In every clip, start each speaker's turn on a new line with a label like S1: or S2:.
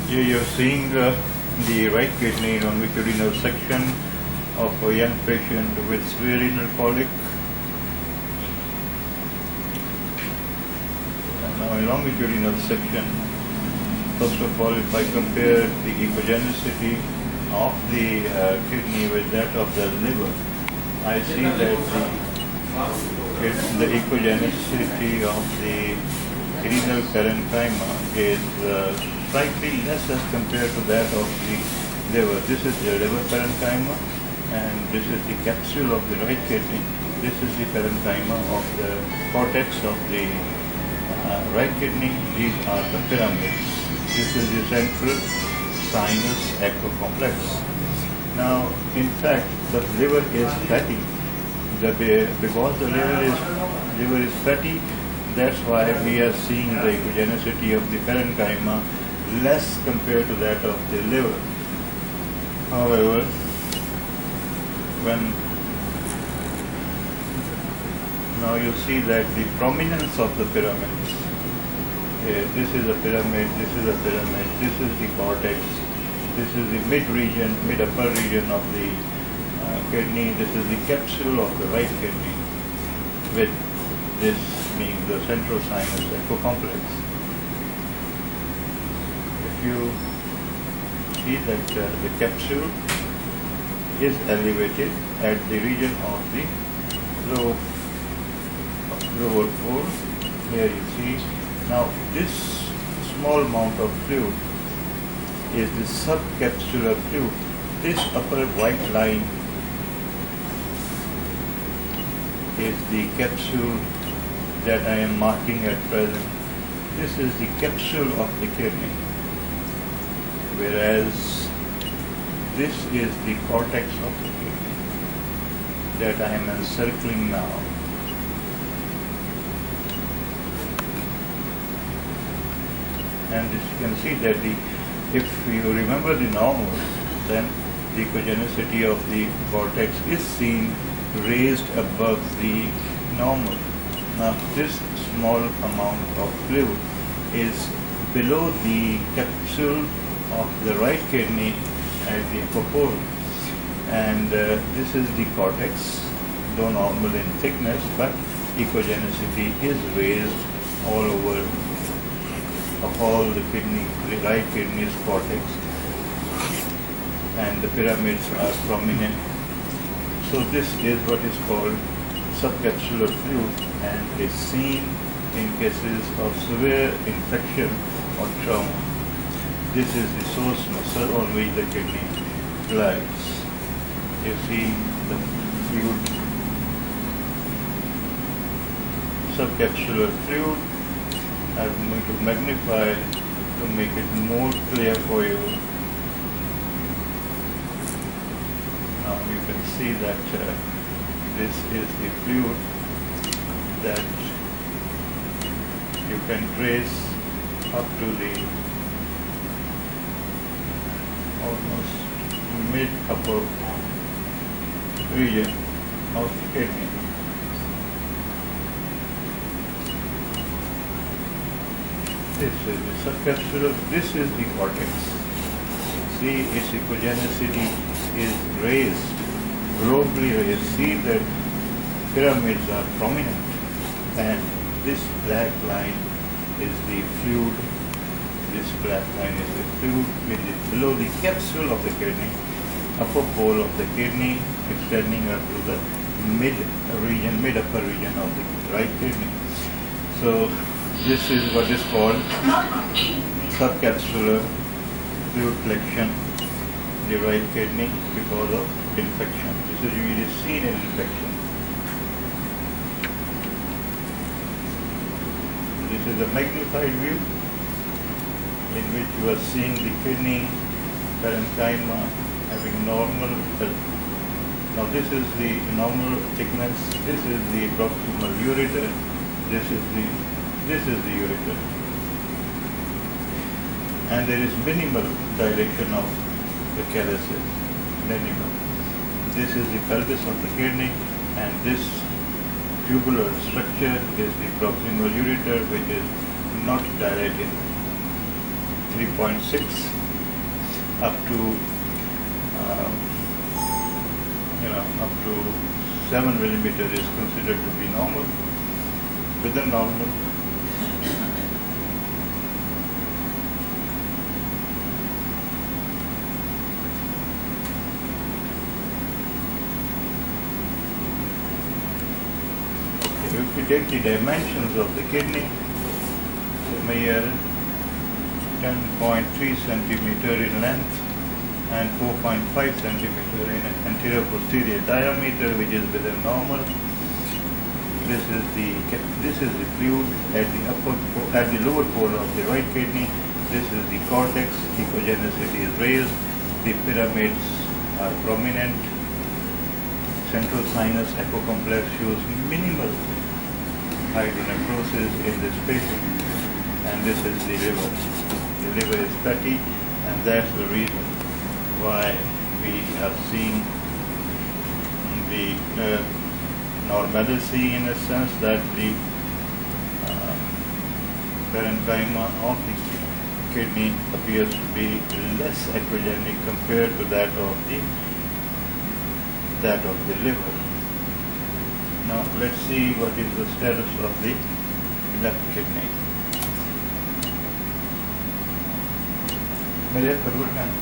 S1: Here you're seeing the right kidney longitudinal section of a young patient with severe renal colic. And now in longitudinal section, first of all, if I compare the echogenicity of the kidney with that of the liver, I see that the echogenicity of the renal parenchyma is slightly less as compared to that of the liver. This is the liver parenchyma, and this is the capsule of the right kidney. This is the parenchyma of the cortex of the right kidney. These are the pyramids. This is the central sinus echo complex. Now, in fact, the liver is fatty. Because the liver is fatty, that's why we are seeing the echogenicity of the parenchyma less compared to that of the liver. However, now you see that the prominence of the pyramids, this is a pyramid, this is a pyramid, this is the cortex, this is the mid-upper region of the kidney, this is the capsule of the right kidney, with this being the central sinus echo complex. If you see that the capsule is elevated at the region of the lower pole, here you see. Now this small amount of fluid is the subcapsular fluid. This upper white line is the capsule that I am marking at present. This is the capsule of the kidney, whereas this is the cortex of the kidney that I am encircling now. And this, you can see that if you remember the normal, then the echogenicity of the cortex is seen raised above the normal. Now this small amount of fluid is below the capsule of the right kidney at the upper pole, and this is the cortex, though normal in thickness, but echogenicity is raised all over of all the right kidney's cortex, and the pyramids are prominent. So this is what is called subcapsular fluid, and is seen in cases of severe infection or trauma. This is the source muscle on which the kidney glides. You see the fluid, subcapsular fluid. I'm going to magnify to make it more clear for you. Now you can see that this is the fluid that you can trace up to the almost mid-upper region of the kidney. This is the subcapsular, this is the cortex. See, its echogenicity is raised, globally raised. See that pyramids are prominent, and this black line is the fluid. This black line is the fluid which is below the capsule of the kidney, upper pole of the kidney, extending up to the mid-upper region of the right kidney. So this is what is called subcapsular fluid collection in the right kidney because of infection. This is usually seen in infection. This is a magnified view in which you are seeing the kidney parenchyma having normal. Now this is the normal thickness. This is the proximal ureter. This is the ureter, and there is minimal dilation of the calyces. Minimal. This is the pelvis of the kidney, and this tubular structure is the proximal ureter, which is not dilated. 3.6 up to up to 7 millimeter is considered to be normal, within normal. If we take the dimensions of the kidney, so measure 10.3 centimeter in length and 4.5 centimeter in anterior posterior diameter, which is within normal. This is the fluid at the lower pole of the right kidney. This is the cortex. Echogenicity is raised. The pyramids are prominent. Central sinus echo complex shows minimal hydronephrosis in this patient, and this is the liver. The liver is fatty, and that's the reason why we are seeing the normalcy, in a sense, that the parenchyma of the kidney appears to be less echogenic compared to that of the liver. Now let's see what is the status of the left kidney. मेरे forward hand.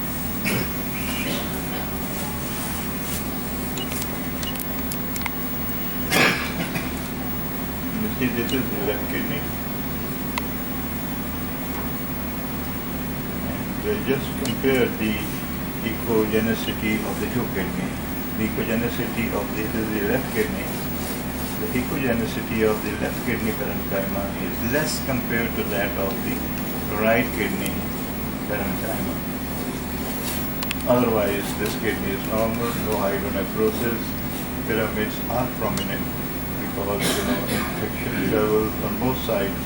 S1: You see, this is the left kidney. And just compare the echogenicity of the two kidneys. The echogenicity of this is the left kidney. The echogenicity of the left kidney parenchyma is less compared to that of the right kidney parenchyma. Otherwise, this kidney is normal, no hydronephrosis. Pyramids are prominent because infection levels on both sides.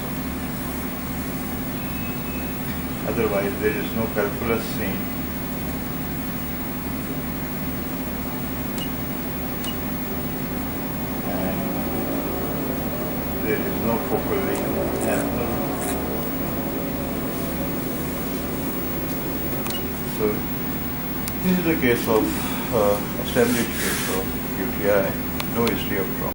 S1: Otherwise, there is no calculus seen. And there is no focal lesion as well. So this is a case of established case of UTI, no history of trauma.